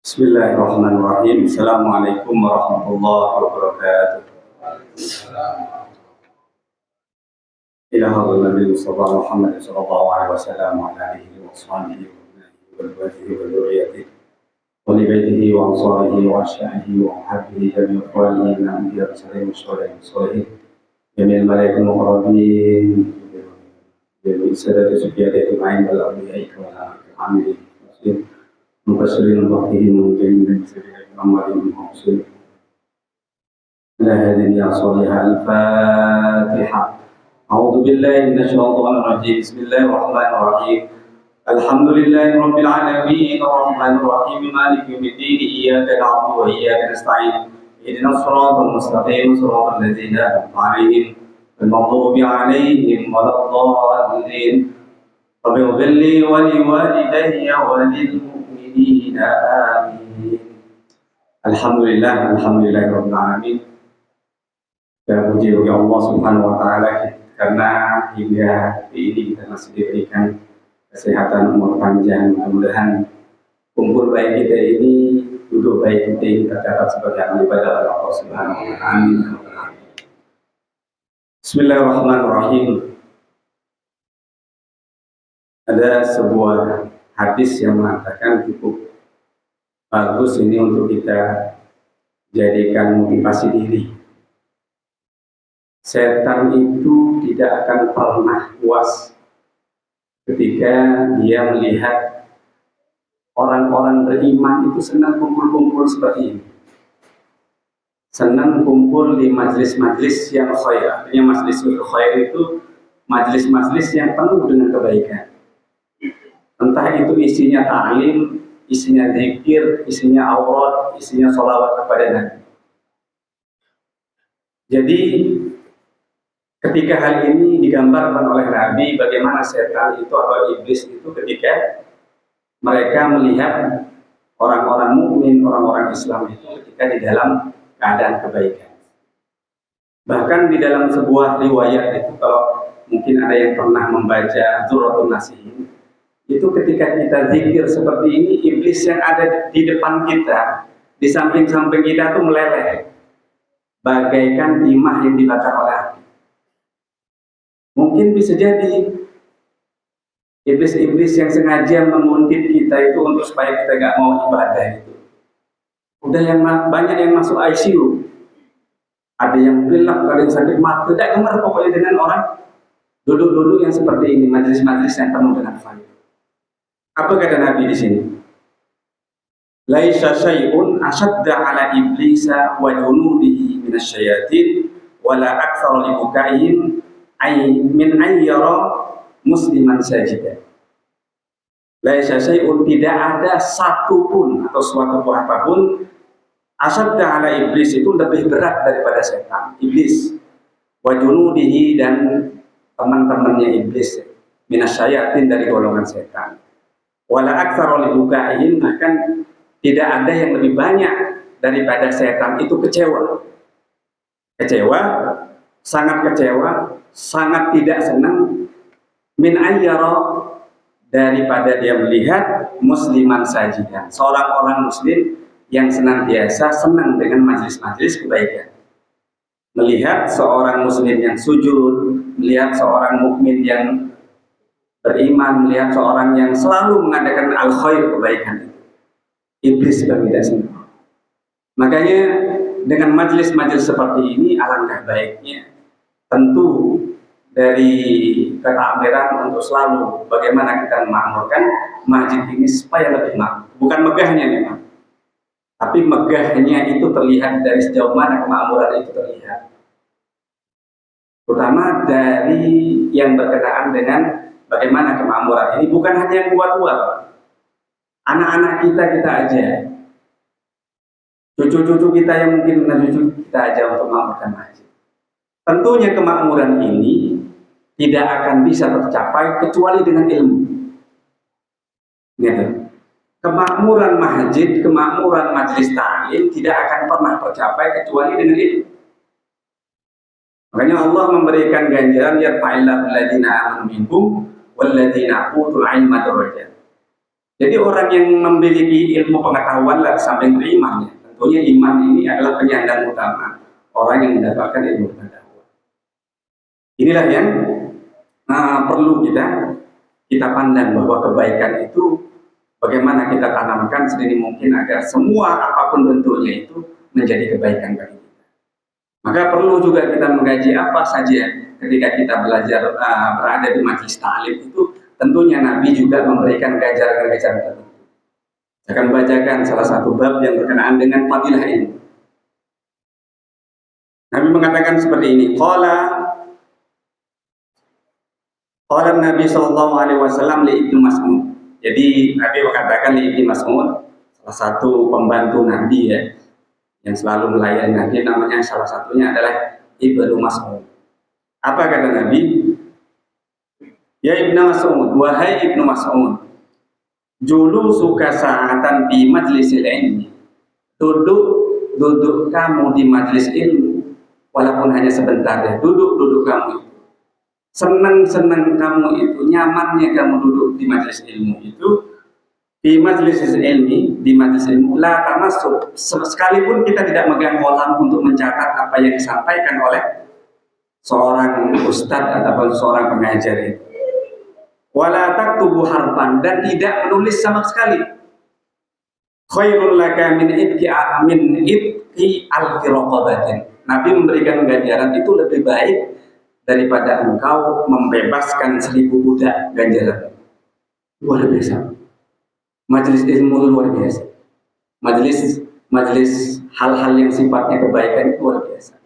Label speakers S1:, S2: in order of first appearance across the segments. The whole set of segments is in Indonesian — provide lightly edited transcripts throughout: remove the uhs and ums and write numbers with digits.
S1: Bismillahirrahmanirrahim. Assalamualaikum warahmatullahi wabarakatuh. Ila hadratin Nabi Mustafa Muhammad sallallahu alaihi wasallam wa ala alihi wa sahbihi wa azwajihi wa dzurriyyatihi wa li baitihi wa ansarihi wa ashabihi wa ahbihi jami'a ikhwanihi min anbiya'i wa salihin jami'al malaikal muqarrabin jami'i sadati sufiyati ajma'in wal awliya'i wal amilin مبشرين ومبشرين ومجاهدين بسبيل محمد المحسن لا هذه يا صالح الفاتحة أعوذ بالله من الشيطان الرجيم بسم الله الرحمن الرحيم الحمد لله رب العالمين الرحمن الرحيم مالك يوم الدين إياك نعبد وإياك نستعين اهدنا الصراط المستقيم صراط الذين أنعمت عليهم المغضوب عليهم ولا الضالين رب اغفر لي ولوالدي وللمؤمنين آمين. Alhamdulillah rabbil alamin. Kita puji bagi Allah Subhanahu wa taala karena hingga hari ini kita masih diberikan kesehatan, umur panjang. Mudah-mudahan kumpul baik kita ini, duduk baik kita ini tercatat sebagai amal ibadah Allah Subhanahu wa taala. Amin. Bismillahirrahmanirrahim. Ada sebuah hadis yang mengatakan cukup bagus ini untuk kita jadikan motivasi diri. Setan itu tidak akan pernah puas ketika dia melihat orang-orang beriman itu senang kumpul-kumpul seperti ini. Senang kumpul di majlis-majlis yang khair. Artinya majlis khair itu majlis-majlis yang penuh dengan kebaikan. Entah itu isinya ta'lim, isinya zikir, isinya aurat, isinya sholawat kepada Nabi. Jadi ketika hal ini digambarkan oleh Nabi, bagaimana setan itu atau iblis itu ketika mereka melihat orang-orang mukmin, orang-orang Islam itu ketika di dalam keadaan kebaikan. Bahkan di dalam sebuah riwayat itu, kalau mungkin ada yang pernah membaca Dzurratun Nasihin, itu ketika kita zikir seperti ini, iblis yang ada di depan kita, di samping-samping kita itu meleleh bagaikan timah yang dibakar oleh api. Mungkin bisa jadi iblis-iblis yang sengaja menguntit kita itu untuk supaya kita gak mau ibadah itu. Udah yang banyak yang masuk ICU, ada yang pilek, ada yang sakit mata, tidak gemar pokoknya dengan orang duduk-duduk yang seperti ini, majelis-majelis yang penuh dengan fayda. Apa kata Nabi di sini? Laisa syai'un ashadda ala iblisa wa junudihi minasyayatin wala aktsara li bukaihim min ayyara musliman sajida. Laisa syai'un, tidak ada satu pun atau suatu apapun ashadda ala iblis itu lebih berat daripada setan, iblis, wa junudihi dan teman-temannya iblis, minasyayatin dari golongan setan. Wala aktsara li bukaihim, bahkan tidak ada yang lebih banyak daripada setan itu kecewa, sangat kecewa, sangat tidak senang, min ayyara, daripada dia melihat musliman sajidan, seorang orang muslim yang senantiasa senang dengan majelis-majelis kebaikan. Melihat seorang muslim yang sujud, melihat seorang mukmin yang beriman, melihat seorang yang selalu mengadakan al-khair, kebaikan, iblis tidak senang. Makanya dengan majelis-majelis seperti ini alangkah baiknya tentu dari ketakmiran untuk selalu bagaimana kita memakmurkan masjid ini supaya lebih makmur. Bukan megahnya memang, tapi megahnya itu terlihat dari sejauh mana kemakmuran itu terlihat. Terutama dari yang berkenaan dengan bagaimana kemakmuran ini, bukan hanya yang tua-tua, anak-anak kita aja, cucu-cucu kita yang mungkin cucu kita aja untuk memakmurkan masjid. Tentunya kemakmuran ini tidak akan bisa tercapai kecuali dengan ilmu. Gitu. Kemakmuran masjid, kemakmuran majelis ta'lim tidak akan pernah tercapai kecuali dengan ilmu. Makanya Allah memberikan ganjaran yarfa'illahu alladziina aamanu minkum walladzina utul ilma darajat. Jadi orang yang memiliki ilmu pengetahuan lah sampai beriman, ya. Tentunya iman ini adalah penyandang utama orang yang mendapatkan ilmu pengetahuan. Inilah yang perlu kita pandang, bahwa kebaikan itu bagaimana kita tanamkan sedini mungkin agar semua apapun bentuknya itu menjadi kebaikan bagi kita. Maka perlu juga kita mengkaji apa saja ketika kita belajar berada di majelis ta'lim itu. Tentunya Nabi juga memberikan gajaran-gajaran tertentu. Saya akan bacakan salah satu bab yang berkenaan dengan fadilah ini. Nabi mengatakan seperti ini. Qala Nabi sallallahu alaihi wasallam li Ibnu Mas'ud. Jadi Nabi mengatakan li Ibnu Mas'ud, salah satu pembantu Nabi ya, yang selalu melayani Nabi, namanya salah satunya adalah Ibnu Mas'ud. Apa kata Nabi? Ya Ibnu Mas'ud, wahai Ibnu Mas'ud, julusuka sa'atan fi majlisil ilmi. Duduk kamu di majlis ilmu, walaupun hanya sebentar ya, duduk kamu itu. Senang kamu itu, nyamannya kamu duduk di majlis ilmu itu, di majlis ilmi, di majlis ilmu, la tamasuk, sekalipun kita tidak megang kolam untuk mencatat apa yang disampaikan oleh seorang ustadz ataupun seorang pengajar itu. Wala taktubu harfan, dan tidak menulis sama sekali. Khairul laka min itqi alfi raqabatin. Nabi memberikan ganjaran itu lebih baik daripada engkau membebaskan 1000 budak. Ganjaran luar biasa. Majelis ilmu luar biasa. Majelis hal-hal yang sifatnya kebaikan itu luar biasa.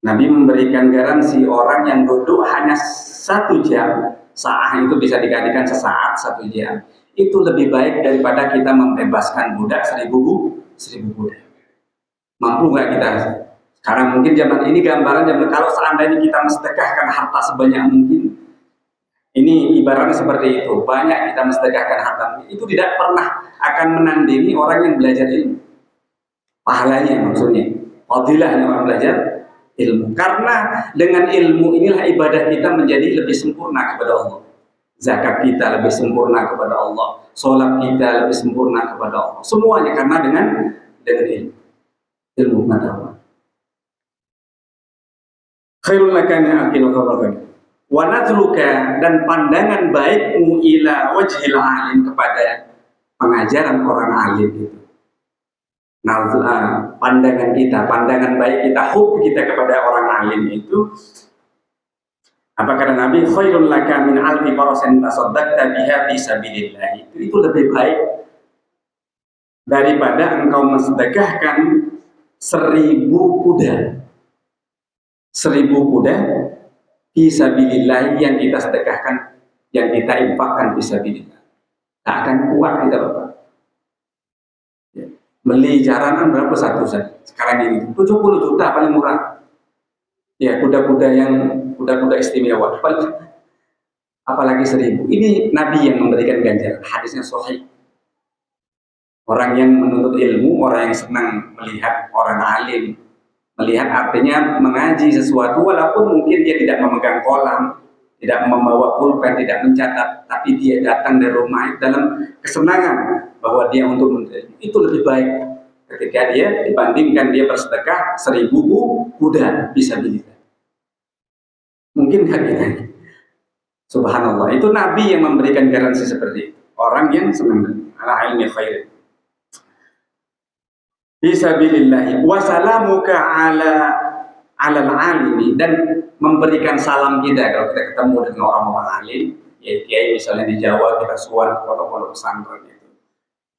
S1: Nabi memberikan garansi orang yang duduk hanya 1 jam, saah itu bisa dikalikan sesaat, 1 jam, itu lebih baik daripada kita membebaskan budak 1000 budak. Mampu nggak kita? Sekarang mungkin zaman ini gambaran zaman kalau seandainya kita mensedekahkan harta sebanyak mungkin, ini ibaratnya seperti itu. Banyak kita mensedekahkan harta, itu tidak pernah akan menandingi orang yang belajar ilmu. Pahalanya maksudnya, fadilahnya orang belajar ilmu. Karena dengan ilmu inilah ibadah kita menjadi lebih sempurna kepada Allah. Zakat kita lebih sempurna kepada Allah. Sholat kita lebih sempurna kepada Allah. Semuanya karena dengan ilmu pengetahuan. Khairul laka min aqil wa nadluka, dan pandangan baikmu ila wajhil alim, kepada pengajaran orang alim itu. Pandangan kita, pandangan baik kita, hub kita kepada orang alim itu, apa kata Nabi? Khairul laka min alfi farasin tasaddaqta biha fi sabilillah. Itu lebih baik daripada engkau mensedekahkan 1000 kuda. 1000 kuda fi sabilillah yang kita sedekahkan, yang kita infakkan fi sabilillah. Tak akan kuat kita, Bapak. Beli jaranan berapa satu saja sekarang ini? 70 juta paling murah. Ya, kuda-kuda istimewa. Apalagi 1000. Ini Nabi yang memberikan ganjaran. Hadisnya sahih. Orang yang menuntut ilmu, orang yang senang melihat orang alim, melihat artinya mengaji sesuatu, walaupun mungkin dia tidak memegang kolam, tidak membawa pulpen, tidak mencatat, tapi dia datang dari rumah dalam kesenangan bahwa dia untuk menuntut, itu lebih baik ketika dia dibandingkan dia bersedekah 1000 kuda bisa bisa. Mungkin kan kita? Subhanallah, itu Nabi yang memberikan garansi seperti itu. Orang yang senang ala ilmi khair. Fisabilillah wa salamuka ala alimi, dan memberikan salam kita kalau kita ketemu dengan orang-orang alim, ya kiai misalnya di Jawa kita suan ke pondok pesantren itu.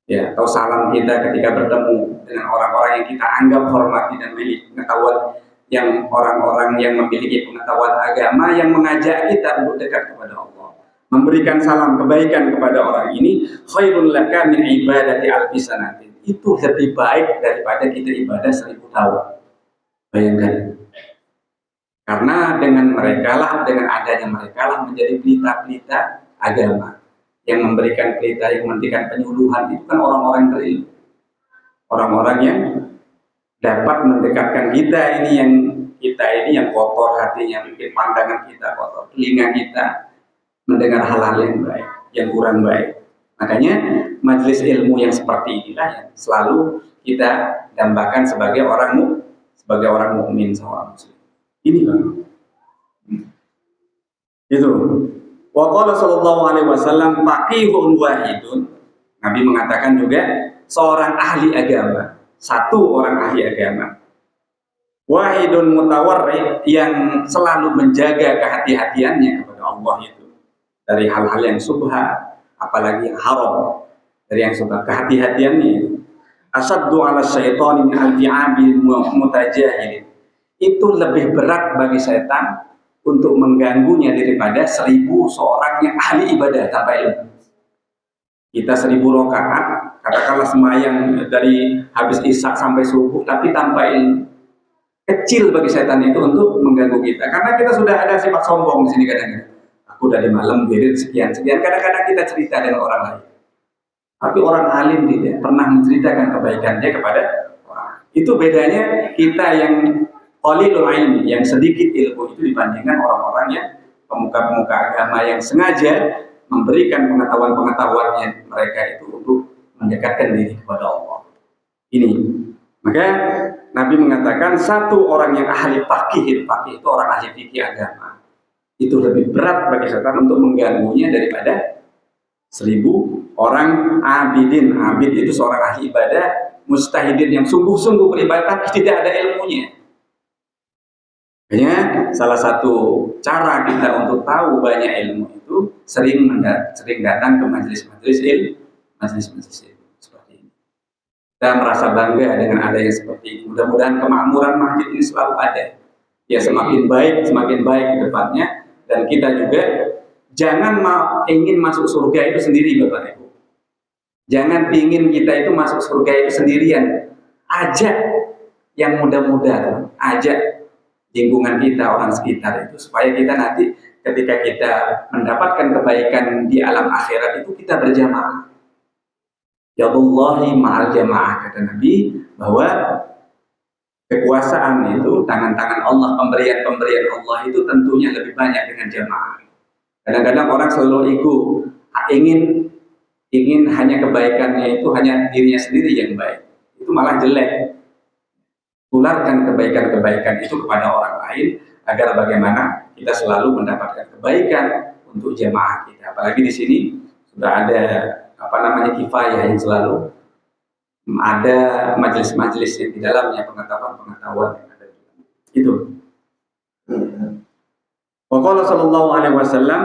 S1: Ya, atau salam kita ketika bertemu dengan orang-orang yang kita anggap hormat dan memiliki pengetahuan, yang orang-orang yang memiliki pengetahuan agama yang mengajak kita untuk dekat kepada Allah. Memberikan salam kebaikan kepada orang ini khairul laka min ibadati alfi sanatin. Itu lebih baik daripada kita ibadah 1000 tahun. Bayangkan. Karena dengan mereka lah, dengan adanya mereka lah menjadi pelita-pelita agama. Yang memberikan pelita, yang memberikan penyuluhan itu kan orang-orang berilmu. Orang-orang yang dapat mendekatkan kita ini yang kotor hatinya, mungkin pandangan kita kotor, telinga kita mendengar hal-hal yang baik, yang kurang baik. Makanya majelis ilmu yang seperti inilah yang selalu kita dambakan sebagai orang mukmin, seorang muslim. Ini kan. Itu. Wa qala sallallahu alaihi wasallam faqihun wahidun. Nabi mengatakan juga seorang ahli agama, satu orang ahli agama. Wahidun mutawarri, yang selalu menjaga kehati-hatiannya kepada Allah itu dari hal-hal yang subhat, apalagi yang haram, dari yang subhat, kehati-hatiannya itu. Asaddu ala syaitani min alfi abid mutajahid. Itu lebih berat bagi setan untuk mengganggunya daripada 1000 seorang yang ahli ibadah tanpa ilmu. Kita 1000 rakaat, katakanlah semayang dari habis isya sampai subuh, tapi tanpa ilmu, kecil bagi setan itu untuk mengganggu kita. Karena kita sudah ada sifat sombong di sini kadang-kadang. Aku dari malam wirid sekian. Kadang-kadang kita cerita dengan orang lain. Tapi orang alim tidak pernah menceritakan kebaikannya kepada orang. Itu bedanya kita yang qalilul ilmi, yang sedikit ilmu itu dibandingkan orang-orang yang pemuka-pemuka agama yang sengaja memberikan pengetahuan-pengetahuannya mereka itu untuk mendekatkan diri kepada Allah. Ini. Maka Nabi mengatakan satu orang yang ahli fakih itu orang ahli fikih agama. Itu lebih berat bagi setan untuk mengganggunya daripada 1000 orang abidin. Abid itu seorang ahli ibadah, mustahidin yang sungguh-sungguh beribadah tapi tidak ada ilmunya. Makanya salah satu cara kita untuk tahu banyak ilmu itu sering datang ke majelis-majelis ilmu, majelis-majelis ilmu seperti ini. Kita merasa bangga dengan adanya seperti ini. Mudah-mudahan kemakmuran masjid ini selalu ada. Ya semakin baik ke depannya, dan kita juga jangan ingin masuk surga itu sendiri, Bapak Ibu. Jangan ingin kita itu masuk surga itu sendirian. Ajak yang muda-muda, ajak lingkungan kita, orang sekitar itu, supaya kita nanti ketika kita mendapatkan kebaikan di alam akhirat itu kita berjamaah. Ya Allahi ma'al jamaah, kata Nabi, bahwa kekuasaan itu tangan-tangan Allah, pemberian Allah itu tentunya lebih banyak dengan jamaah. Kadang-kadang orang selalu ingin hanya kebaikannya itu hanya dirinya sendiri yang baik, itu malah jelek. Tularkan kebaikan-kebaikan itu kepada orang lain agar bagaimana kita selalu mendapatkan kebaikan untuk jamaah kita. Apalagi di sini sudah ada kifayah yang selalu ada majelis-majelis yang di dalamnya pengetahuan yang ada. Itu. Wa qala sallallahu alaihi wasallam,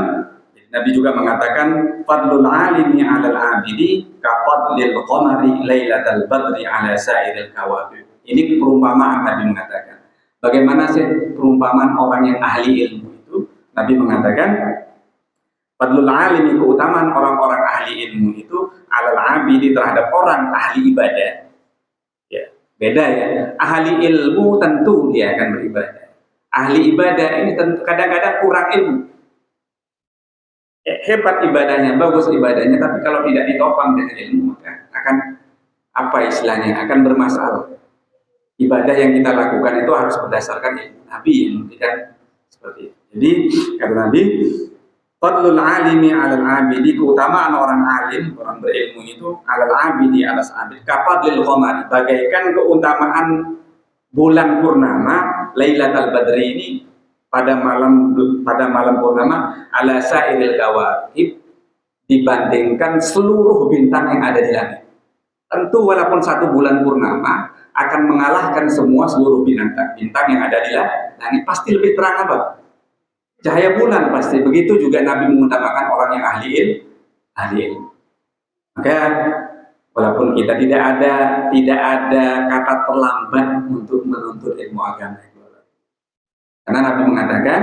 S1: Nabi juga mengatakan fadlul alimi 'alal 'abidi ka fadlil qamari lailatal badri 'ala sa'iril kawakib. Ini perumpamaan. Nabi mengatakan. Bagaimana sih perumpamaan orang yang ahli ilmu itu? Nabi mengatakan fadlul alimi, keutamaan orang-orang ahli ilmu itu 'alal 'abidi, terhadap orang ahli ibadah. Ya, beda ya. Ahli ilmu tentu dia akan beribadah. Ahli ibadah ini tentu kadang-kadang kurang ilmu. Hebat ibadahnya, bagus ibadahnya, tapi kalau tidak ditopang dengan ilmu maka akan akan bermasalah. Ibadah yang kita lakukan itu harus berdasarkan ilmu. Nabi yang memberikan seperti itu. Jadi kata Nabi, fadlul alimi 'alal 'abidi, keutamaan orang alim, orang berilmu itu 'alal 'abidi, atas abid, kafadlil qamari, bagaikan keutamaan bulan purnama Lailatul Badri ini pada malam purnama ala sa'iril kawakib, dibandingkan seluruh bintang yang ada di langit. Tentu walaupun satu bulan purnama akan mengalahkan seluruh bintang yang ada di langit, pasti lebih terang apa? Cahaya bulan pasti. Begitu juga Nabi mengutamakan orang yang ahli ilmu. Maka walaupun kita tidak ada kata terlambat untuk menuntut ilmu agama. Karena Nabi mengatakan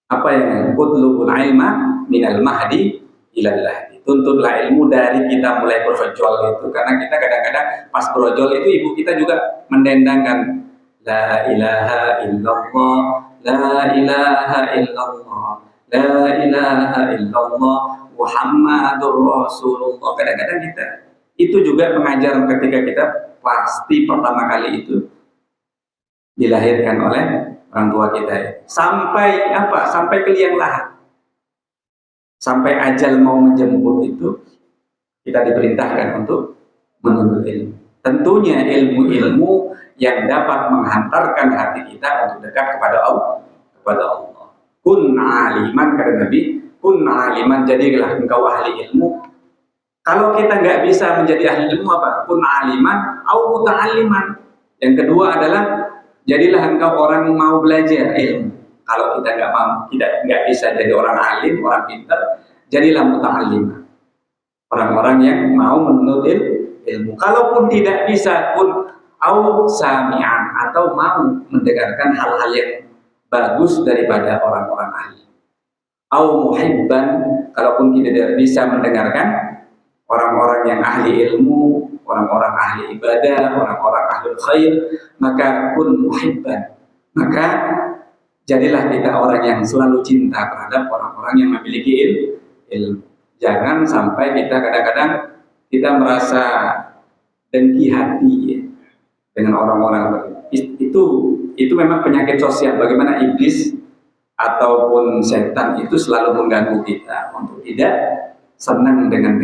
S1: apa yang utlubul ilma minal mahdi ilal lahdi. Tuntutlah ilmu dari kita mulai berojol itu, karena kita kadang-kadang pas berojol itu ibu kita juga mendendangkan la ilaha illallah, la ilaha illallah, la ilaha illallah Muhammadur Rasulullah. Kadang-kadang kita itu juga pengajaran ketika kita pasti pertama kali itu dilahirkan oleh orang tua kita, sampai ke liang lahat. sampai ajal mau menjemput itu kita diperintahkan untuk menuntut ilmu. Tentunya ilmu-ilmu yang dapat menghantarkan hati kita untuk dekat kepada Allah. Kun aliman, kata Nabi, kun aliman, jadilah engkau ahli ilmu. Kalau kita nggak bisa menjadi ahli ilmu apa? Kun aliman au muta'alliman. Yang kedua adalah jadilah engkau orang mau belajar ilmu. Kalau kita nggak bisa jadi orang alim, orang pintar, jadilah muta'alliman. Orang-orang yang mau menuntut ilmu. Kalaupun tidak bisa pun au sami'an, atau mau mendengarkan hal-hal yang bagus daripada orang-orang ahli. Au muhibban, kalaupun tidak bisa mendengarkan orang-orang yang ahli ilmu, orang-orang ahli ibadah, orang-orang ahli khair, maka kun muhibban, maka jadilah kita orang yang selalu cinta terhadap orang-orang yang memiliki ilmu. Jangan sampai kita kadang-kadang kita merasa dengki hati ya, dengan orang-orang itu memang penyakit sosial. Bagaimana iblis ataupun setan itu selalu mengganggu kita untuk tidak senang dengan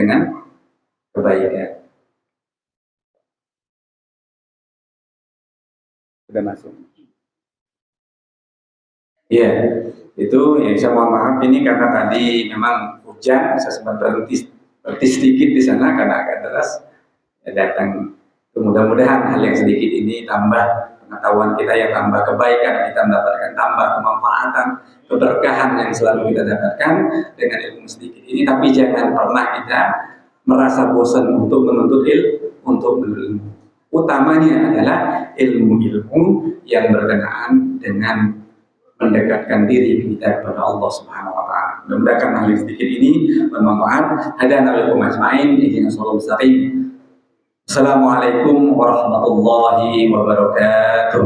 S1: kebaikan. Sudah masuk. Iya, itu yang saya mohon maaf ini karena tadi memang hujan, saya sempat berhenti sedikit di sana karena agak deras datang. Mudah-mudahan hal yang sedikit ini tambah pengetahuan kita, yang tambah kebaikan kita mendapatkan, tambah kemanfaatan, keberkahan yang selalu kita dapatkan dengan ilmu sedikit ini. Tapi jangan pernah kita merasa bosan untuk menuntut ilmu. Utamanya adalah ilmu-ilmu yang berkenaan dengan mendekatkan diri kita kepada Allah Subhanahu wa taala. Mudah-mudahan hal sedikit ini bermanfaat. Hadana lakum ajmain, ihdinas siratal mustaqim. Assalamualaikum warahmatullahi wabarakatuh.